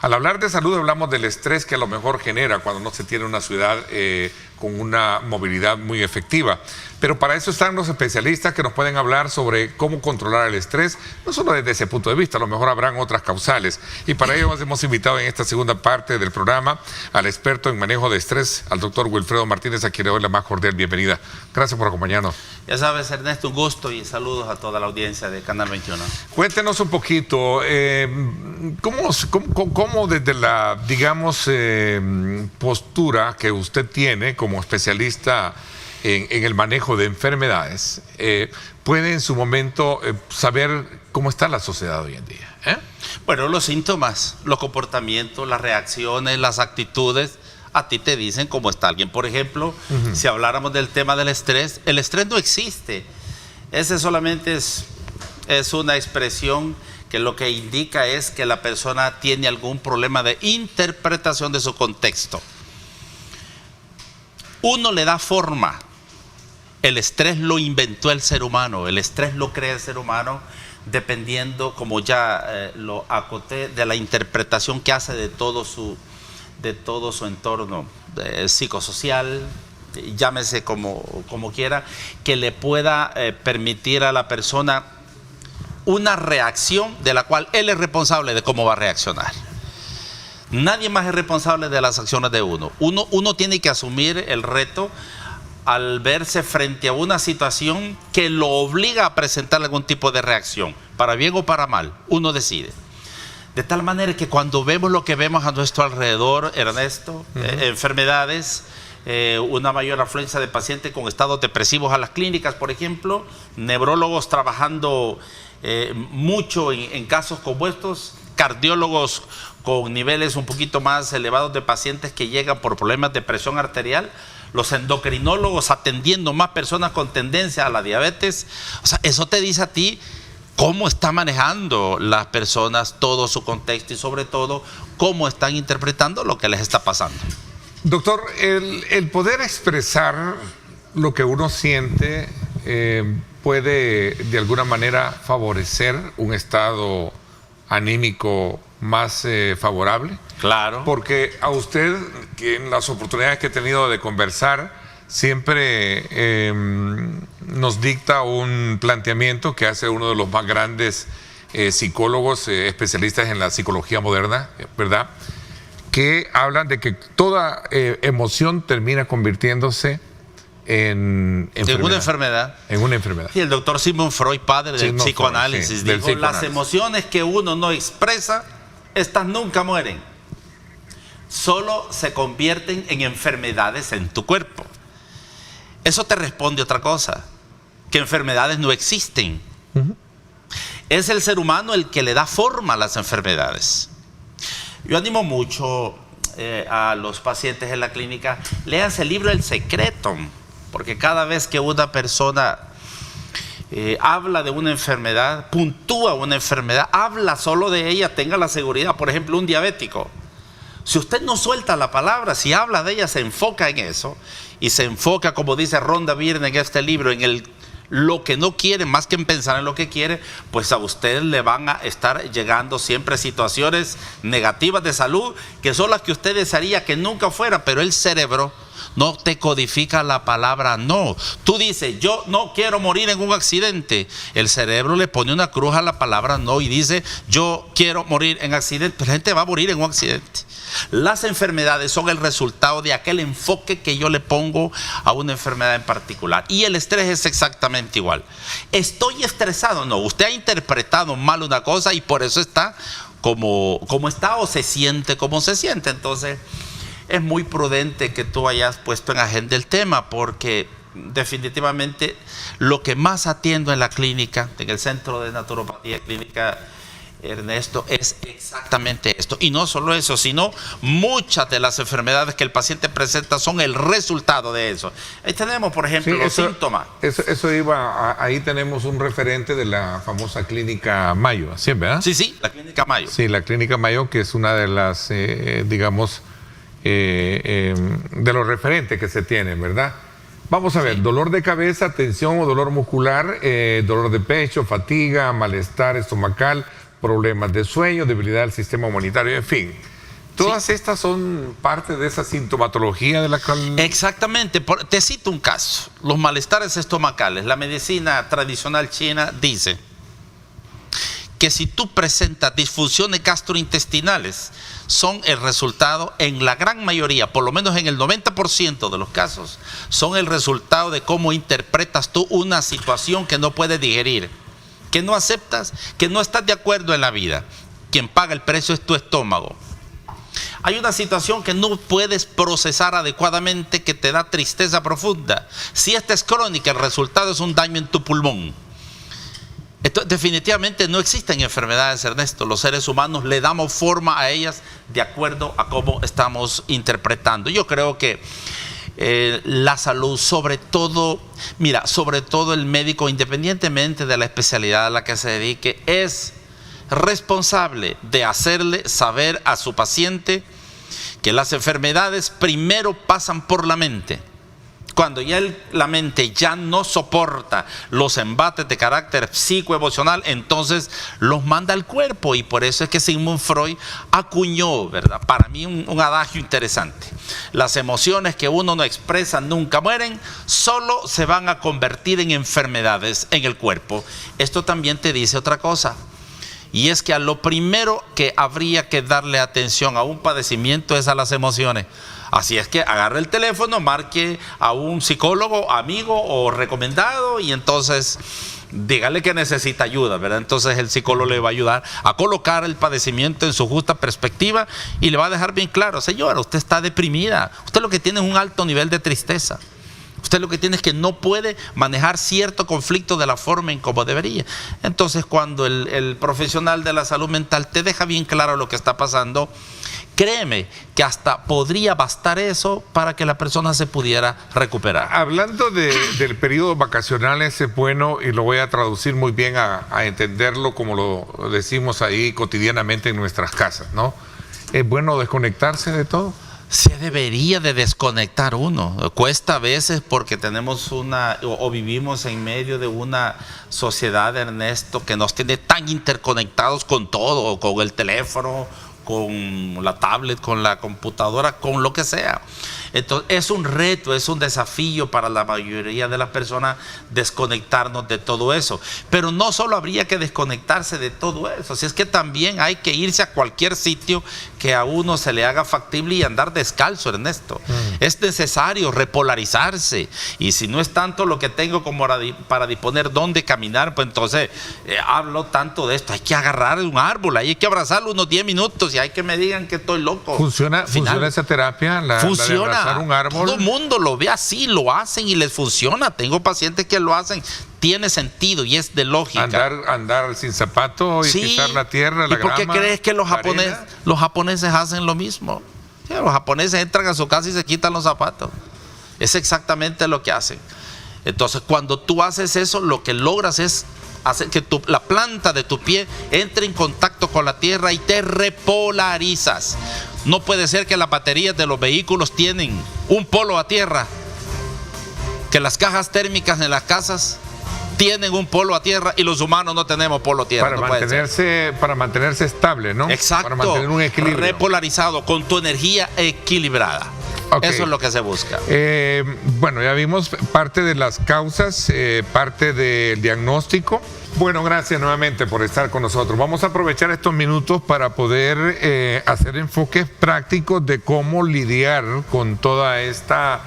Al hablar de salud hablamos del estrés que a lo mejor genera cuando no se tiene una ciudad con una movilidad muy efectiva. Pero para eso están los especialistas que nos pueden hablar sobre cómo controlar el estrés, no solo desde ese punto de vista, a lo mejor habrán otras causales. Y para ello hemos invitado en esta segunda parte del programa al experto en manejo de estrés, al doctor Wilfredo Martínez, a quien le doy la más cordial bienvenida. Gracias por acompañarnos. Ya sabes, Ernesto, un gusto y saludos a toda la audiencia de Canal 21. Cuéntenos un poquito, ¿cómo desde la, digamos, postura que usted tiene como especialista en el manejo de enfermedades, puede en su momento saber cómo está la sociedad hoy en día? Bueno, los síntomas, los comportamientos, las reacciones, las actitudes, a ti te dicen cómo está alguien. Por ejemplo, si habláramos del tema del estrés, el estrés no existe. Ese solamente es una expresión que lo que indica es que la persona tiene algún problema de interpretación de su contexto. Uno le da forma. El estrés lo inventó el ser humano, el estrés lo crea el ser humano dependiendo, como ya lo acoté, de la interpretación que hace de todo su entorno psicosocial, llámese como quiera, que le pueda permitir a la persona una reacción de la cual él es responsable de cómo va a reaccionar. Nadie más es responsable de las acciones de uno. Uno tiene que asumir el reto al verse frente a una situación que lo obliga a presentar algún tipo de reacción, para bien o para mal, uno decide. De tal manera que cuando vemos lo que vemos a nuestro alrededor, Ernesto, enfermedades, una mayor afluencia de pacientes con estados depresivos a las clínicas, por ejemplo, neurólogos trabajando mucho en casos como estos, cardiólogos con niveles un poquito más elevados de pacientes que llegan por problemas de presión arterial, los endocrinólogos atendiendo más personas con tendencia a la diabetes. O sea, eso te dice a ti cómo está manejando las personas todo su contexto y sobre todo cómo están interpretando lo que les está pasando. Doctor, el poder expresar lo que uno siente puede de alguna manera favorecer un estado anímico más favorable. Claro. Porque a usted, que en las oportunidades que he tenido de conversar, siempre nos dicta un planteamiento que hace uno de los más grandes psicólogos especialistas en la psicología moderna, ¿verdad? Que hablan de que toda emoción termina convirtiéndose en una enfermedad. En una enfermedad. Y el doctor Sigmund Freud, padre del psicoanálisis, sí, dijo, las emociones que uno no expresa, estas nunca mueren. Solo se convierten en enfermedades en tu cuerpo. Eso te responde otra cosa, que enfermedades no existen. Es el ser humano el que le da forma a las enfermedades. Yo animo mucho a los pacientes en la clínica, léanse el libro El Secreto, porque cada vez que una persona habla de una enfermedad, puntúa una enfermedad, habla solo de ella, tenga la seguridad. Por ejemplo, un diabético. Si usted no suelta la palabra, si habla de ella, se enfoca en eso y se enfoca, como dice Rhonda Byrne en este libro, en lo que no quiere más que en pensar en lo que quiere, pues a usted le van a estar llegando siempre situaciones negativas de salud que son las que usted desearía que nunca fueran, pero el cerebro no te codifica la palabra no. Tú dices, yo no quiero morir en un accidente. El cerebro le pone una cruz a la palabra no y dice, yo quiero morir en accidente. Pero la gente va a morir en un accidente. Las enfermedades son el resultado de aquel enfoque que yo le pongo a una enfermedad en particular. Y el estrés es exactamente igual. Estoy estresado. No, usted ha interpretado mal una cosa y por eso está como está o se siente como se siente. Entonces es muy prudente que tú hayas puesto en agenda el tema, porque definitivamente lo que más atiendo en la clínica, en el Centro de Naturopatía Clínica, Ernesto, es exactamente esto. Y no solo eso, sino muchas de las enfermedades que el paciente presenta son el resultado de eso. Ahí tenemos, por ejemplo, los síntomas. Eso iba, ahí tenemos un referente de la famosa Clínica Mayo, ¿sí, verdad? Sí, la Clínica Mayo. Sí, la Clínica Mayo, que es una de las, digamos, de los referentes que se tienen, ¿verdad? Vamos a ver, dolor de cabeza, tensión o dolor muscular, dolor de pecho, fatiga, malestar estomacal, problemas de sueño, debilidad del sistema inmunitario, en fin. Todas estas son parte de esa sintomatología de la cual... Exactamente. Te cito un caso. Los malestares estomacales. La medicina tradicional china dice que si tú presentas disfunciones gastrointestinales, son el resultado, en la gran mayoría, por lo menos en el 90% de los casos, son el resultado de cómo interpretas tú una situación que no puedes digerir, que no aceptas, que no estás de acuerdo en la vida. Quien paga el precio es tu estómago. Hay una situación que no puedes procesar adecuadamente, que te da tristeza profunda. Si esta es crónica, el resultado es un daño en tu pulmón. Esto, definitivamente no existen enfermedades, Ernesto. Los seres humanos le damos forma a ellas de acuerdo a cómo estamos interpretando. Yo creo que la salud, sobre todo, mira, sobre todo el médico, independientemente de la especialidad a la que se dedique, es responsable de hacerle saber a su paciente que las enfermedades primero pasan por la mente. Cuando ya la mente ya no soporta los embates de carácter psicoemocional, entonces los manda al cuerpo. Y por eso es que Sigmund Freud acuñó, ¿verdad?, para mí un adagio interesante: las emociones que uno no expresa nunca mueren, solo se van a convertir en enfermedades en el cuerpo. Esto también te dice otra cosa, y es que a lo primero que habría que darle atención a un padecimiento es a las emociones. Así es que agarre el teléfono, marque a un psicólogo, amigo o recomendado, y entonces dígale que necesita ayuda, ¿verdad? Entonces el psicólogo le va a ayudar a colocar el padecimiento en su justa perspectiva y le va a dejar bien claro: señora, usted está deprimida, usted lo que tiene es un alto nivel de tristeza. Usted lo que tiene es que no puede manejar cierto conflicto de la forma en como debería. Entonces, cuando el profesional de la salud mental te deja bien claro lo que está pasando, créeme que hasta podría bastar eso para que la persona se pudiera recuperar. Hablando del periodo vacacional, ese es bueno, y lo voy a traducir muy bien a entenderlo como lo decimos ahí cotidianamente en nuestras casas, ¿no? ¿Es bueno desconectarse de todo? Se debería de desconectar uno. Cuesta a veces porque tenemos o vivimos en medio de una sociedad, Ernesto, que nos tiene tan interconectados con todo, con el teléfono, con la tablet, con la computadora, con lo que sea. Entonces es un reto, es un desafío para la mayoría de las personas desconectarnos de todo eso. Pero no solo habría que desconectarse de todo eso, si es que también hay que irse a cualquier sitio que a uno se le haga factible y andar descalzo, Ernesto. Es necesario repolarizarse, y si no es tanto lo que tengo como para disponer dónde caminar, pues entonces hablo tanto de esto: hay que agarrar un árbol, hay que abrazarlo unos 10 minutos y hay que me digan que estoy loco. ¿Funciona esa terapia? Funciona. Un árbol. Todo el mundo lo ve así, lo hacen y les funciona. Tengo pacientes que lo hacen. Tiene sentido y es de lógica. Andar sin zapato y pisar la tierra, la grama. ¿Y por qué crees que los japoneses hacen lo mismo? Sí, los japoneses entran a su casa y se quitan los zapatos. Es exactamente lo que hacen. Entonces, cuando tú haces eso, lo que logras es hacer que la planta de tu pie entre en contacto con la tierra y te repolarizas. No puede ser que las baterías de los vehículos tienen un polo a tierra, que las cajas térmicas en las casas tienen un polo a tierra y los humanos no tenemos polo a tierra. Para mantenerse estable, ¿no? Exacto. Para mantener un equilibrio. Repolarizado, con tu energía equilibrada. Okay. Eso es lo que se busca. Bueno, ya vimos parte de las causas, parte del diagnóstico. Bueno, gracias nuevamente por estar con nosotros. Vamos a aprovechar estos minutos para poder hacer enfoques prácticos de cómo lidiar con toda esta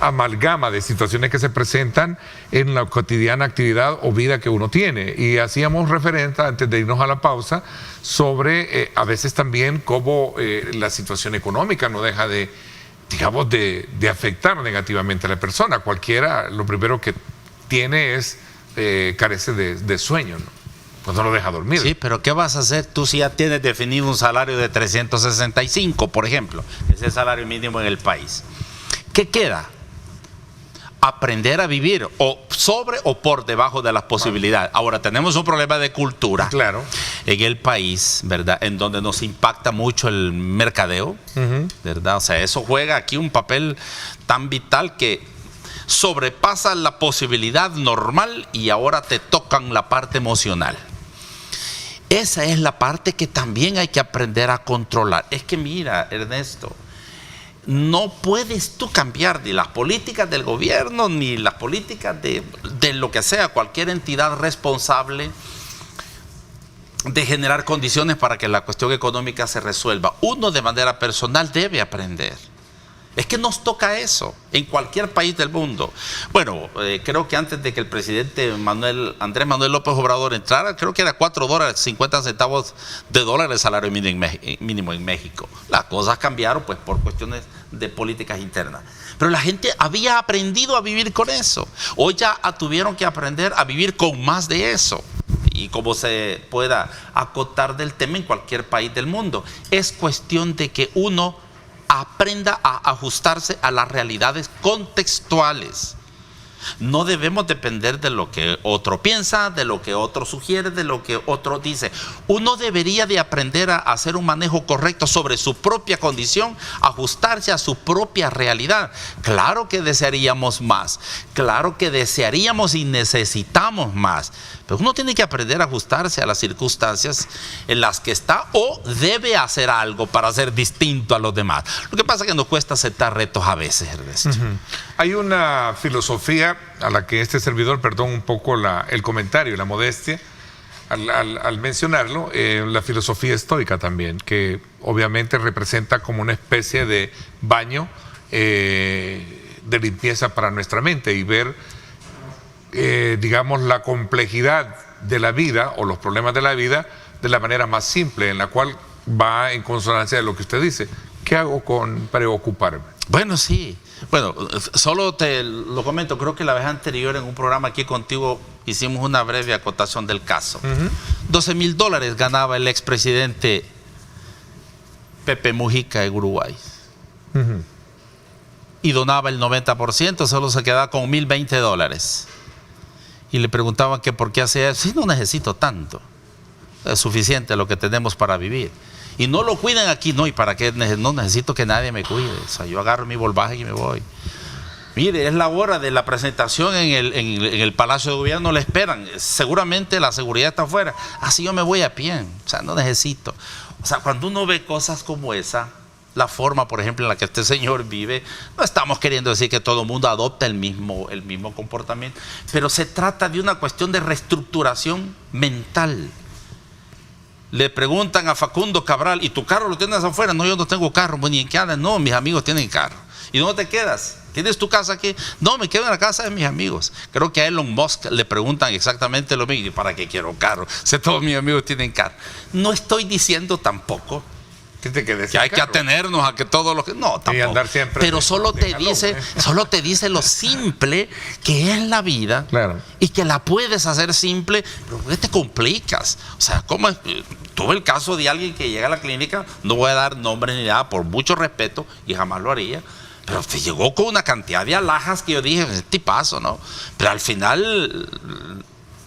amalgama de situaciones que se presentan en la cotidiana actividad o vida que uno tiene. Y hacíamos referencia, antes de irnos a la pausa, sobre a veces también cómo la situación económica no deja de, digamos, de afectar negativamente a la persona. Cualquiera, lo primero que tiene es carece de sueño, ¿no? Pues no lo deja dormir. Sí, pero ¿qué vas a hacer tú si ya tienes definido un salario de 365, por ejemplo? Es el salario mínimo en el país. ¿Qué queda? Aprender a vivir o sobre o por debajo de las posibilidades. Ahora, tenemos un problema de cultura, claro, en el país, ¿verdad?, en donde nos impacta mucho el mercadeo, ¿verdad? O sea, eso juega aquí un papel tan vital que sobrepasa la posibilidad normal y ahora te tocan la parte emocional. Esa es la parte que también hay que aprender a controlar. Es que mira, Ernesto, no puedes tú cambiar ni las políticas del gobierno, ni las políticas de lo que sea, cualquier entidad responsable de generar condiciones para que la cuestión económica se resuelva. Uno de manera personal debe aprender. Es que nos toca eso en cualquier país del mundo. Bueno, creo que antes de que el presidente Andrés Manuel López Obrador entrara, creo que era $4.50 de dólar el salario mínimo en México. Las cosas cambiaron pues por cuestiones de políticas internas. Pero la gente había aprendido a vivir con eso. Hoy ya tuvieron que aprender a vivir con más de eso. Y como se pueda acotar del tema en cualquier país del mundo. Es cuestión de que uno aprenda a ajustarse a las realidades contextuales. No debemos depender de lo que otro piensa, de lo que otro sugiere, de lo que otro dice. Uno debería de aprender a hacer un manejo correcto sobre su propia condición, ajustarse a su propia realidad. Claro que desearíamos más, claro que desearíamos y necesitamos más, pero uno tiene que aprender a ajustarse a las circunstancias en las que está o debe hacer algo para ser distinto a los demás. Lo que pasa es que nos cuesta aceptar retos a veces, Ernesto. Hay una filosofía a la que este servidor, perdón un poco el comentario, la modestia, al mencionarlo, la filosofía estoica también, que obviamente representa como una especie de baño de limpieza para nuestra mente y ver, digamos, la complejidad de la vida o los problemas de la vida de la manera más simple, en la cual va en consonancia de lo que usted dice. ¿Qué hago con preocuparme? Bueno, sí. Bueno, solo te lo comento, creo que la vez anterior en un programa aquí contigo hicimos una breve acotación del caso. $12,000 ganaba el expresidente Pepe Mujica en Uruguay. Y donaba el 90%, solo se quedaba con $1,020. Y le preguntaban que por qué hacía eso. Sí, no necesito tanto. Es suficiente lo que tenemos para vivir. Y no lo cuiden aquí, no, ¿y para qué? No necesito que nadie me cuide. O sea, yo agarro mi Volkswagen y me voy. Mire, es la hora de la presentación en el Palacio de Gobierno, le esperan. Seguramente la seguridad está afuera. Así yo me voy a pie. O sea, no necesito. O sea, cuando uno ve cosas como esa, la forma, por ejemplo, en la que este señor vive, no estamos queriendo decir que todo el mundo adopta el mismo comportamiento, pero se trata de una cuestión de reestructuración mental. Le preguntan a Facundo Cabral, ¿y tu carro lo tienes afuera? No, yo no tengo carro, pues ni en qué andas. No, mis amigos tienen carro. ¿Y dónde te quedas? ¿Tienes tu casa aquí? No, me quedo en la casa de mis amigos. Creo que a Elon Musk le preguntan exactamente lo mismo. ¿Y para qué quiero carro? Si todos mis amigos tienen carro. No estoy diciendo tampoco que hay que atenernos a que todo lo que... No, tampoco. Y andar siempre pero solo te dice lo simple que es la vida. Claro. Y que la puedes hacer simple, pero ¿por qué te complicas? O sea, ¿cómo es? Tuve el caso de alguien que llega a la clínica, no voy a dar nombre ni nada, por mucho respeto, y jamás lo haría, pero te llegó con una cantidad de alhajas que yo dije, tipazo, ¿no? Pero al final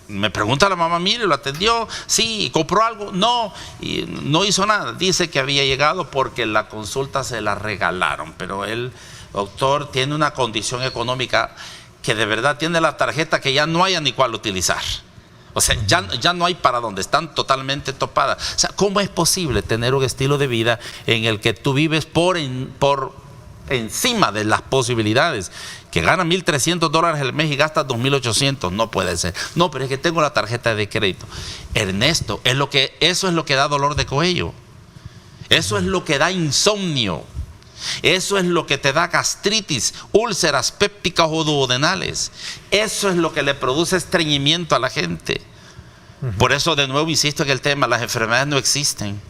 me pregunta la mamá, mire, ¿lo atendió? Sí. ¿Compró algo? No. Y no hizo nada. Dice que había llegado porque la consulta se la regalaron, pero el doctor tiene una condición económica que de verdad tiene la tarjeta que ya no haya ni cuál utilizar. O sea, ya no hay para dónde, están totalmente topadas. O sea, ¿cómo es posible tener un estilo de vida en el que tú vives por encima de las posibilidades? Que gana $1,300 al mes y gasta $2,800, no puede ser. No, pero es que tengo la tarjeta de crédito. Ernesto, eso es lo que da dolor de cuello. Eso es lo que da insomnio. Eso es lo que te da gastritis, úlceras pépticas o duodenales. Eso es lo que le produce estreñimiento a la gente. Por eso de nuevo insisto en el tema, las enfermedades no existen.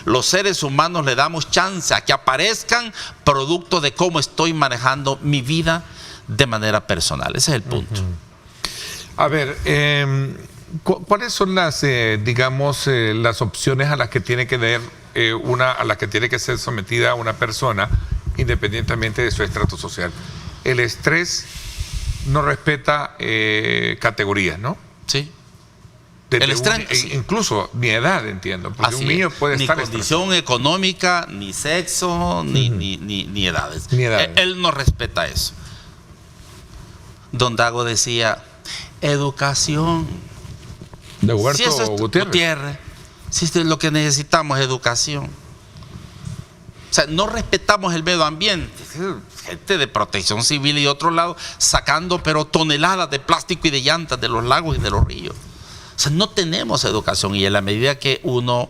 Los seres humanos le damos chance a que aparezcan producto de cómo estoy manejando mi vida de manera personal. Ese es el punto. A ver, ¿cuáles son las, digamos, las opciones a las que tiene que ver a las que tiene que ser sometida una persona independientemente de su estrato social? El estrés no respeta categorías, ¿no? Sí. El estrés, incluso mi edad, entiendo, porque un niño puede estar ni condición económica, ni sexo, ni edades. Ni edades. Él no respeta eso. Don Dago decía, educación. De Huberto si eso es Gutiérrez. Si lo que necesitamos es educación. O sea, no respetamos el medio ambiente. Gente de protección civil y de otro lado sacando pero toneladas de plástico y de llantas de los lagos y de los ríos. O sea, no tenemos educación, y en la medida que uno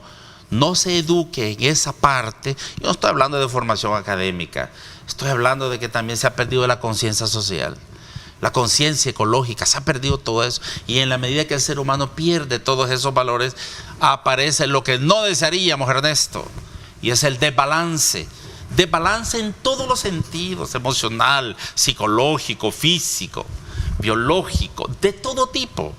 no se eduque en esa parte, yo no estoy hablando de formación académica, estoy hablando de que también se ha perdido la conciencia social, la conciencia ecológica, se ha perdido todo eso, y en la medida que el ser humano pierde todos esos valores, aparece lo que no desearíamos, Ernesto, y es el desbalance en todos los sentidos, emocional, psicológico, físico, biológico, de todo tipo.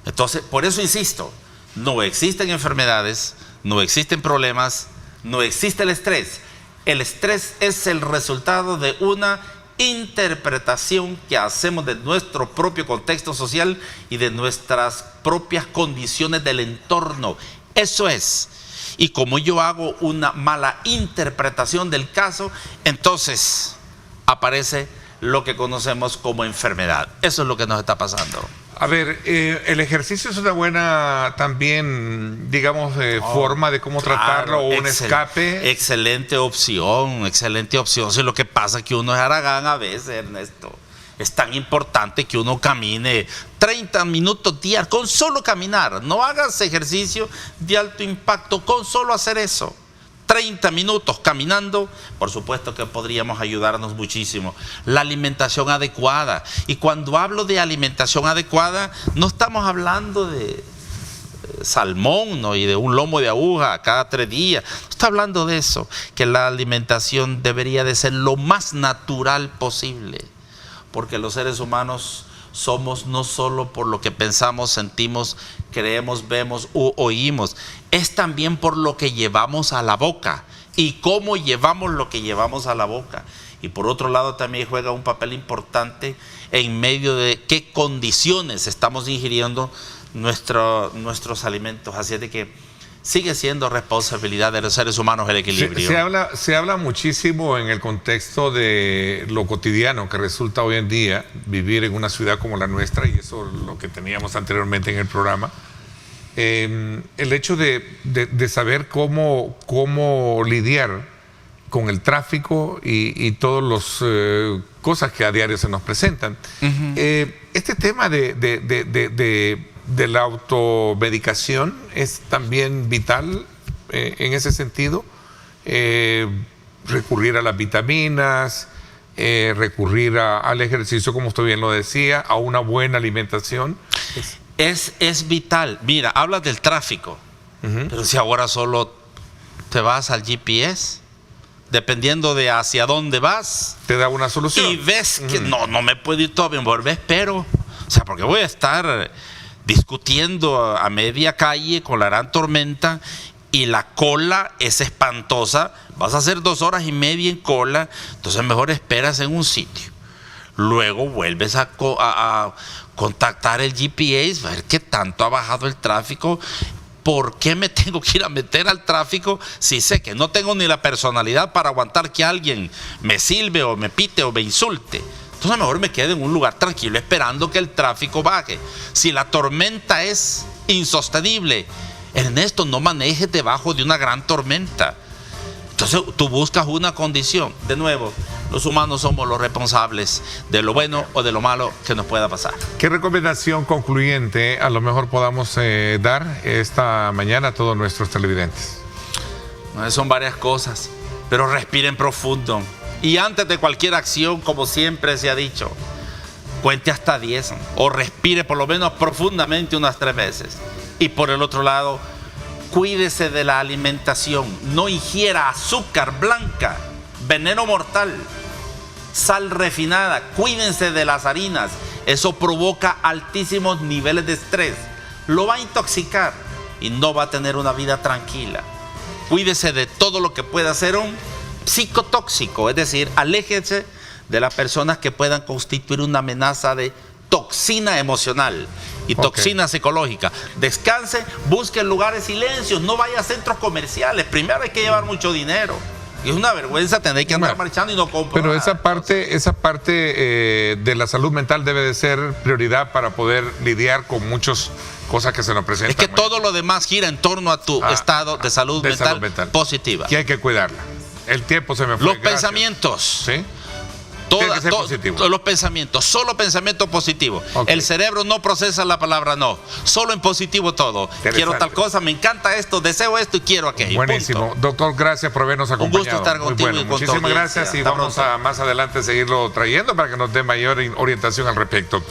Entonces, por eso insisto, no existen enfermedades, no existen problemas, no existe el estrés. El estrés es el resultado de una interpretación que hacemos de nuestro propio contexto social y de nuestras propias condiciones del entorno. Eso es. Y como yo hago una mala interpretación del caso, entonces aparece lo que conocemos como enfermedad. Eso es lo que nos está pasando. A ver, el ejercicio es una buena también, digamos, forma de cómo tratarlo, o un escape. Excelente opción, excelente opción. Si lo que pasa es que uno es haragán a veces, Ernesto. Es tan importante que uno camine 30 minutos diarios, con solo caminar. No hagas ejercicio de alto impacto, con solo hacer eso. 30 minutos caminando, por supuesto que podríamos ayudarnos muchísimo. La alimentación adecuada. Y cuando hablo de alimentación adecuada, no estamos hablando de salmón, ¿no?, y de un lomo de aguja cada 3 días. No está hablando de eso, que la alimentación debería de ser lo más natural posible. Porque los seres humanos somos no solo por lo que pensamos, sentimos, creemos, vemos u oímos, es también por lo que llevamos a la boca y cómo llevamos lo que llevamos a la boca. Y por otro lado también juega un papel importante en medio de qué condiciones estamos ingiriendo nuestros alimentos. Así es de que sigue siendo responsabilidad de los seres humanos el equilibrio. Se habla muchísimo en el contexto de lo cotidiano que resulta hoy en día vivir en una ciudad como la nuestra, y eso es lo que teníamos anteriormente en el programa. El hecho de saber cómo lidiar con el tráfico y todas las cosas que a diario se nos presentan. Este tema de la automedicación es también vital en ese sentido. Recurrir a las vitaminas, recurrir al ejercicio, como usted bien lo decía, a una buena alimentación. Es vital. Mira, hablas del tráfico, pero si ahora solo te vas al GPS, dependiendo de hacia dónde vas, te da una solución. Y ves que no me puedo ir todo bien, volvés, pero, o sea, porque voy a estar discutiendo a media calle con la gran tormenta y la cola es espantosa, vas a hacer 2 horas y media en cola, entonces mejor esperas en un sitio. Luego vuelves a contactar el GPS, a ver qué tanto ha bajado el tráfico. ¿Por qué me tengo que ir a meter al tráfico si sé que no tengo ni la personalidad para aguantar que alguien me silbe o me pite o me insulte? Entonces mejor me quedo en un lugar tranquilo esperando que el tráfico baje. Si la tormenta es insostenible, Ernesto, no manejes debajo de una gran tormenta. Entonces tú buscas una condición. De nuevo, los humanos somos los responsables de lo bueno o de lo malo que nos pueda pasar. ¿Qué recomendación concluyente a lo mejor podamos dar esta mañana a todos nuestros televidentes? Son varias cosas, pero respiren profundo. Y antes de cualquier acción, como siempre se ha dicho, cuente hasta 10 o respire por lo menos profundamente unas 3 veces. Y por el otro lado, cuídese de la alimentación. No ingiera azúcar blanca, veneno mortal, sal refinada. Cuídense de las harinas. Eso provoca altísimos niveles de estrés. Lo va a intoxicar y no va a tener una vida tranquila. Cuídese de todo lo que pueda ser un psicotóxico, es decir, aléjese de las personas que puedan constituir una amenaza de toxina emocional y toxina psicológica. Descanse, busque lugares silencios, no vaya a centros comerciales. Primero hay que llevar mucho dinero. Y es una vergüenza tener que andar marchando y no comprar. Pero esa parte de la salud mental debe de ser prioridad para poder lidiar con muchos Cosas que se nos presentan. Es que todo lo demás gira en torno a tu estado de salud mental positiva. Que hay que cuidarla. El tiempo se me fue. Los pensamientos. ¿Sí? Tiene que ser positivo. Los pensamientos, solo pensamiento positivo. Okay. El cerebro no procesa la palabra no, solo en positivo todo. Quiero tal cosa, me encanta esto, deseo esto y quiero aquello. Buenísimo. Punto. Doctor, gracias por habernos acompañado. Un gusto estar contigo. Muy bueno. Y con Muchísimas gracias y Hasta vamos pronto. a más adelante seguirlo trayendo para que nos dé mayor orientación al respecto.